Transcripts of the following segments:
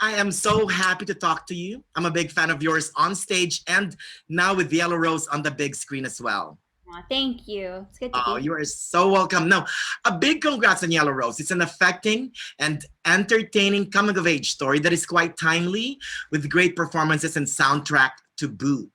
I am so happy to talk to you. I'm a big fan of yours on stage and now with Yellow Rose on the big screen as well. Aw, thank you. It's good to Oh, be you here. are so welcome. Now, a big congrats on Yellow Rose. It's an affecting and entertaining coming of age story that is quite timely with great performances and soundtrack to boot.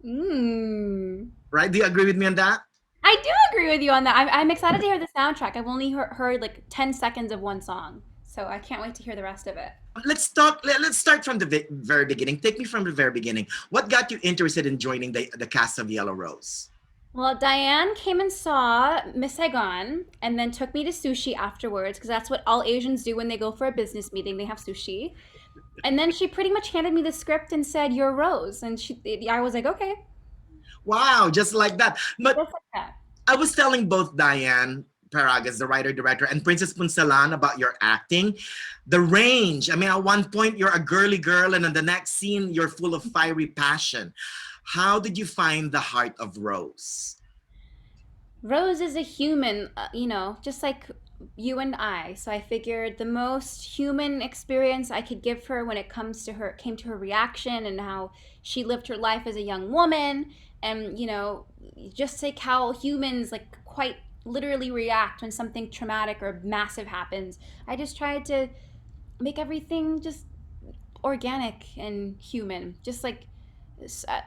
Mm. Right? Do you agree with me on that? I do agree with you on that. I'm excited to hear the soundtrack. I've only heard like 10 seconds of one song, so I can't wait to hear the rest of it. Let's start from the very beginning. Take me from the very beginning. What got you interested in joining the cast of Yellow Rose? Well, Diane came and saw Miss Saigon and then took me to sushi afterwards because that's what all Asians do when they go for a business meeting. They have sushi. And then she pretty much handed me the script and said, "You're Rose." And I was like, okay, Wow, just like that. But just like that. I was telling both Diane Paragas, the writer director, and Princess Punsalan about your acting. The range. I mean, at one point you're a girly girl, and in the next scene you're full of fiery passion. How did you find the heart of Rose? Rose is a human, just like you and I. So I figured the most human experience I could give her when it comes to her came to her reaction and how she lived her life as a young woman, and just like how humans like quite literally react when something traumatic or massive happens. I just tried to make everything just organic and human, just like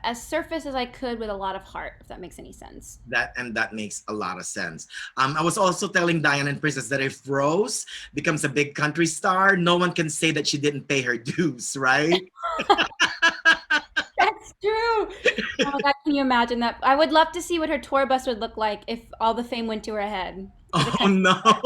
as surface as I could with a lot of heart, if that makes any sense. That makes a lot of sense. I was also telling Diane and Princess that if Rose becomes a big country star, no one can say that she didn't pay her dues, right? That's true. Oh my God, can you imagine that? I would love to see what her tour bus would look like if all the fame went to her head as a Oh country no. star.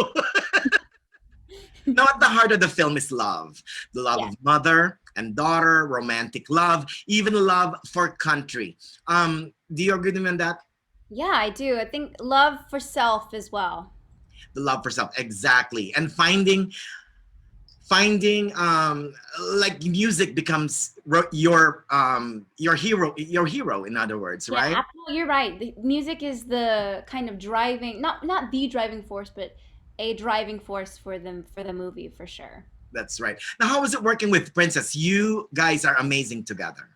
Now, at the heart of the film is love, the love Yeah, of mother and daughter, romantic love, even love for country. Do you agree with me on that? yeah, I do. I think love for self as well. The love for self, exactly, and finding like music becomes your hero. In other words, Yeah, right? absolutely. You're right. The music is the kind of driving, not the driving force, but a driving force for the movie for sure. That's right. Now, how was it working with Princess? You guys are amazing together.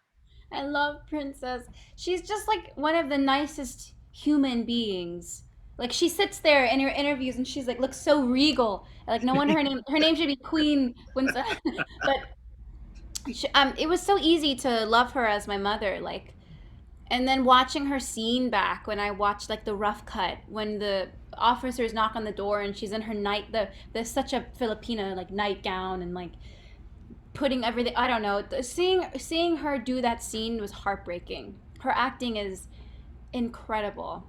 I love Princess. She's just like one of the nicest human beings. Like she sits there in her interviews and she's like looks so regal. Like no wonder her name should be Queen Winsor. But it was so easy to love her as my mother. Like, and then watching her scene back when I watched like the rough cut when the officers knock on the door and she's in her the such a Filipina like nightgown and like putting everything. I don't know. Seeing her do that scene was heartbreaking. Her acting is incredible.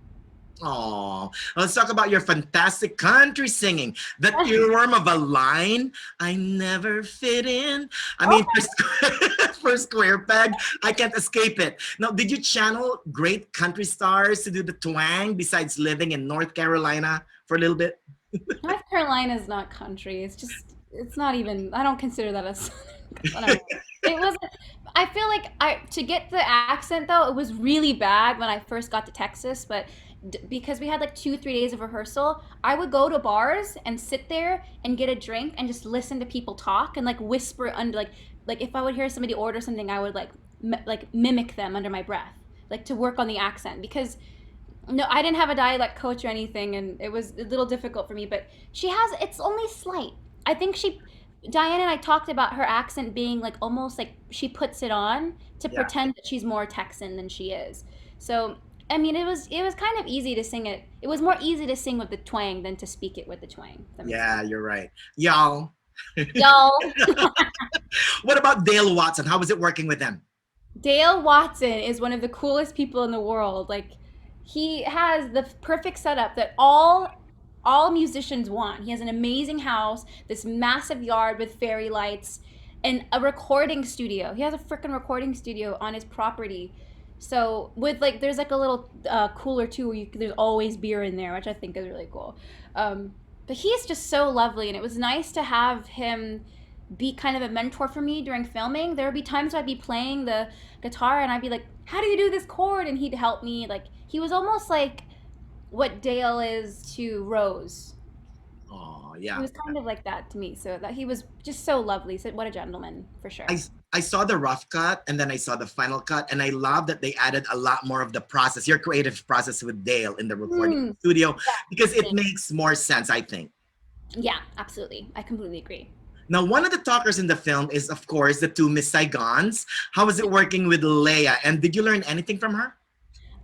Oh, let's talk about your fantastic country singing. That earworm of a line, I never fit in. I mean, Oh, for Square Peg, I can't escape it. Now, did you channel great country stars to do the twang besides living in North Carolina for a little bit? North Carolina is not country. It's not even. I don't consider that a whatever. It was. I feel like I to get the accent though, it was really bad when I first got to Texas, but because we had like 2 3 days of rehearsal, I would go to bars and sit there and get a drink and just listen to people talk and like whisper under like if I would hear somebody order something, I would like like mimic them under my breath, like to work on the accent because no, I didn't have a dialect coach or anything, and it was a little difficult for me. But she has, it's only slight. I think Diane and I talked about her accent being like almost like she puts it on to Yeah. pretend that she's more Texan than she is. So, I mean, it was kind of easy to sing it. It was more easy to sing with the twang than to speak it with the twang. If that makes Yeah, sense. you're right. Y'all. Y'all, What about Dale Watson? How was it working with him? Dale Watson is one of the coolest people in the world. Like he has the perfect setup that all musicians want. He has an amazing house, this massive yard with fairy lights, and a recording studio. He has a freaking recording studio on his property. So with like there's like a little cooler too where there's always beer in there, which I think is really cool. But he's just so lovely, and it was nice to have him be kind of a mentor for me during filming. There would be times I'd be playing the guitar and I'd be like, "How do you do this chord?" And he'd help me. Like he was almost like what Dale is to Rose. Oh, He yeah. was kind of like that to me. So that he was just so lovely. So what a gentleman for sure. I saw the rough cut and then I saw the final cut, and I love that they added a lot more of the process, your creative process with Dale in the recording Mm, studio, yeah, because it same. makes more sense, I think. Yeah, absolutely. I completely agree. Now, one of the talkers in the film is, of course, the two Miss Saigons. How was it working with Leia, and did you learn anything from her?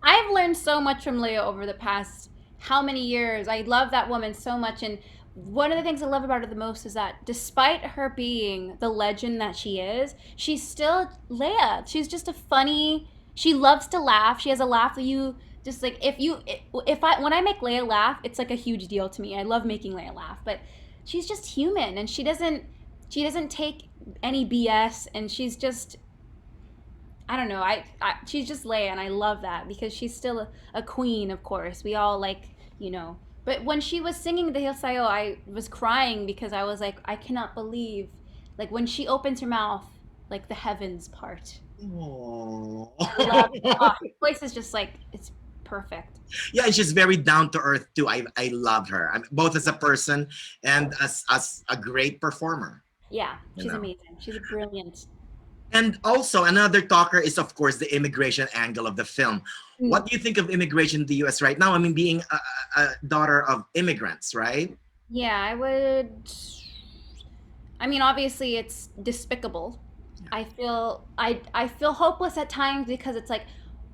I've learned so much from Lea over the past how many years. I love that woman so much. And one of the things I love about her the most is that despite her being the legend that she is, she's still Lea. She's just a funny, she loves to laugh. She has a laugh that you just like, if I, when I make Lea laugh, it's like a huge deal to me. I love making Lea laugh, but she's just human and she doesn't take any BS and she's just I don't know. She's just Leia, and I love that because she's still a queen. Of course, we all like. But when she was singing the Hilsayo, I was crying because I was like, I cannot believe, like when she opens her mouth, like the heavens part. Oh. I love. Oh, her voice is just like it's perfect. Yeah, and she's very down to earth too. I love her. I mean, both as a person and as a great performer. Yeah, You she's know. amazing. She's brilliant. And also another talker is, of course, the immigration angle of the film. What Mm. do you think of immigration in the U.S. right now? I mean, being a daughter of immigrants, right? Yeah, I would. I mean, obviously, it's despicable. I feel hopeless at times because it's like,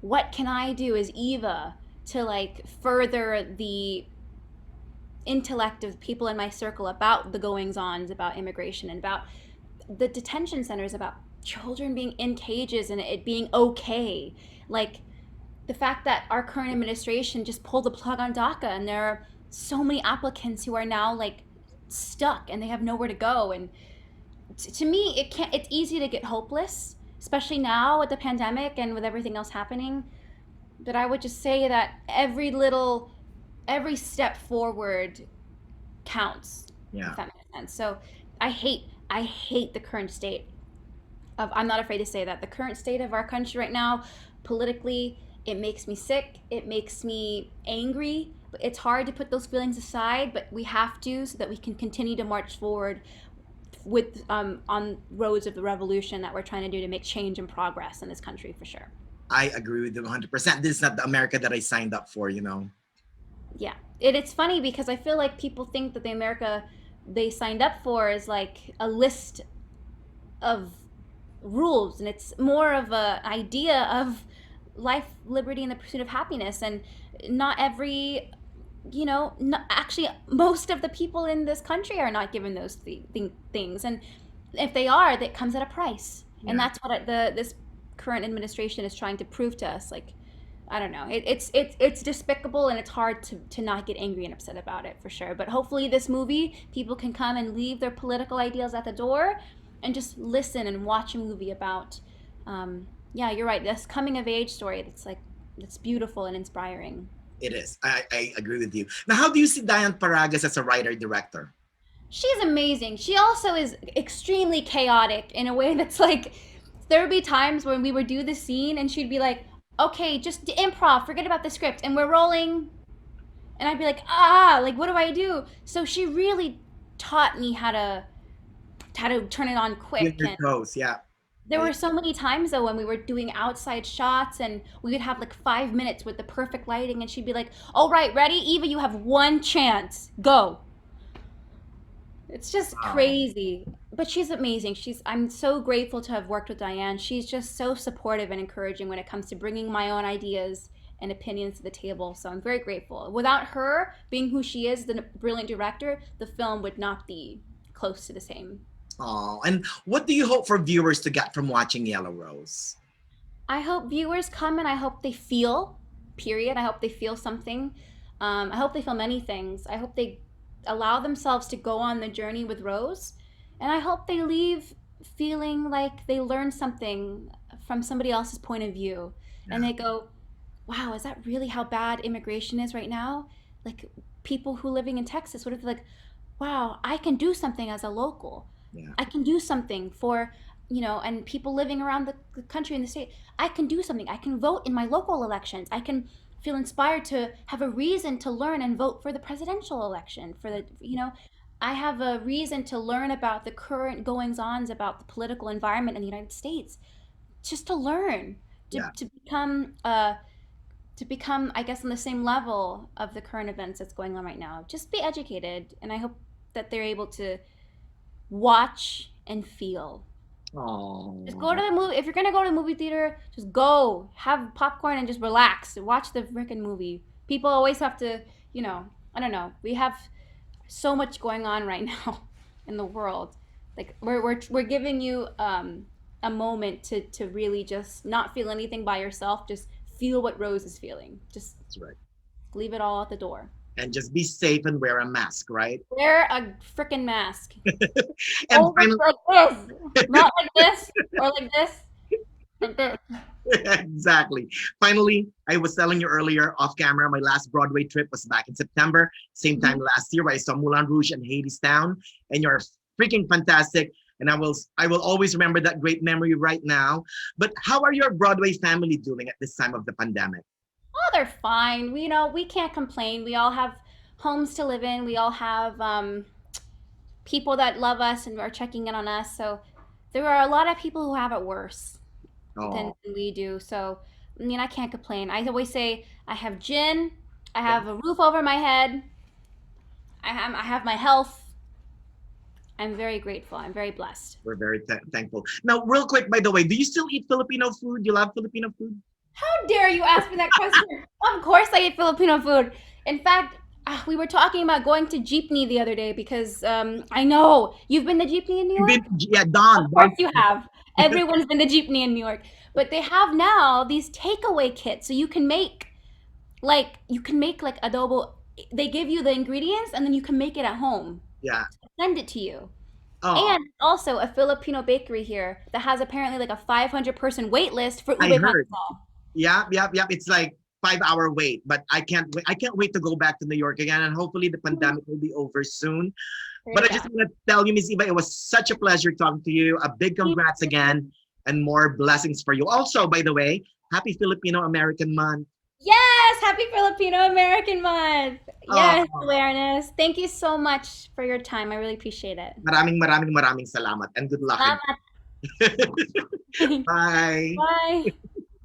what can I do as Eva to like further the intellect of people in my circle about the goings ons about immigration and about the detention centers, about children being in cages and it being okay. Like the fact that our current administration just pulled the plug on DACA and there are so many applicants who are now like stuck and they have nowhere to go and to me it's easy to get hopeless, especially now with the pandemic and with everything else happening, but I would just say that every step forward counts, if Yeah. that makes sense. So I hate the current state of, I'm not afraid to say that, the current state of our country right now politically. It makes me sick, it makes me angry, but it's hard to put those feelings aside, but we have to so that we can continue to march forward with on roads of the revolution that we're trying to do to make change and progress in this country for sure. I agree with you 100%. This is not the America that I signed up for, you know. Yeah, it's funny because I feel like people think that the America they signed up for is like a list of rules, and it's more of a idea of life, liberty, and the pursuit of happiness. And not every, not, actually, most of the people in this country are not given those things, and if they are, that comes at a price, and Yeah. that's what this current administration is trying to prove to us. Like I don't know. It's despicable and it's hard to not get angry and upset about it for sure. But hopefully this movie, people can come and leave their political ideals at the door and just listen and watch a movie about yeah, you're right. This coming of age story that's like that's beautiful and inspiring. It is. I agree with you. Now, how do you see Diane Paragas as a writer director? She's amazing. She also is extremely chaotic in a way that's like there would be times when we would do the scene and she'd be like, "Okay, just improv, forget about the script." And we're rolling and I'd be like, like what do I do? So she really taught me how to turn it on With quick. your And toes, yeah. there were so many times though when we were doing outside shots and we would have like 5 minutes with the perfect lighting, and she'd be like, "All right, ready, Eva, you have one chance, go." It's just Wow. crazy. But she's amazing. I'm so grateful to have worked with Diane. She's just so supportive and encouraging when it comes to bringing my own ideas and opinions to the table. So I'm very grateful. Without her being who she is, the brilliant director, the film would not be close to the same. Oh, and what do you hope for viewers to get from watching Yellow Rose? I hope viewers come and I hope they feel, period. I hope they feel something. I hope they feel many things. I hope they allow themselves to go on the journey with Rose. And I hope they leave feeling like they learned something from somebody else's point of view. And Yeah, they go, wow, is that really how bad immigration is right now? Like people who living in Texas, what if they're like, wow, I can do something as a local. yeah. I can do something for, and people living around the country and the state. I can do something. I can vote in my local elections. I can feel inspired to have a reason to learn and vote for the presidential election, for the. I have a reason to learn about the current goings-ons about the political environment in the United States, just to learn, to, Yeah. to become to become, I guess, on the same level of the current events that's going on right now. Just be educated, and I hope that they're able to watch and feel. Just go to Oh, the movie. If you're gonna go to the movie theater, just go, have popcorn, and just relax. Watch the freaking movie. People always have to, I don't know. We have so much going on right now in the world. Like we're giving you a moment to really just not feel anything by yourself. Just feel what Rose is feeling. Just that's right. leave it all at the door. And just be safe and wear a mask, right? Wear a freaking mask. And Over finally, like this, not like this or like this, like this. exactly. Finally, I was telling you earlier off camera, my last Broadway trip was back in September, same time Mhm. last year, where I saw Moulin Rouge and Hadestown, and you're freaking fantastic. And I will always remember that great memory right now. But how are your Broadway family doing at this time of the pandemic? Oh, they're fine. We can't complain. We all have homes to live in. We all have people that love us and are checking in on us. So there are a lot of people who have it worse than Oh, we do. So I mean, I can't complain. I always say I have gin, I yeah, have a roof over my head, I have my health. I'm very grateful. I'm very blessed. we're very thankful. Now, real quick, by the way, do you still eat Filipino food? You love Filipino food? How dare you ask me that question? Of course, I eat Filipino food. In fact, we were talking about going to Jeepney the other day because I know you've been to Jeepney in New You've York. been, yeah, Of Don. course, you have. Everyone's been to Jeepney in New York, but they have now these takeaway kits, so you can make like adobo. They give you the ingredients, and then you can make it at home. Yeah. Send it to you. Oh, And also a Filipino bakery here that has apparently like a 500-person wait list for I ube heard. pandesal. Yeah, yeah, yeah. It's like 5 hour wait, but I can't wait. I can't wait to go back to New York again, and hopefully the pandemic will be over soon. Very But I just fast. want to tell you, Miss Eva, it was such a pleasure talking to you. A big congrats again, and more blessings for you. Also, by the way, happy Filipino American Month. Yes, happy Filipino American Month. Yes, Oh, awareness. Thank you so much for your time. I really appreciate it. maraming salamat, and good luck. Salamat. Bye. Bye.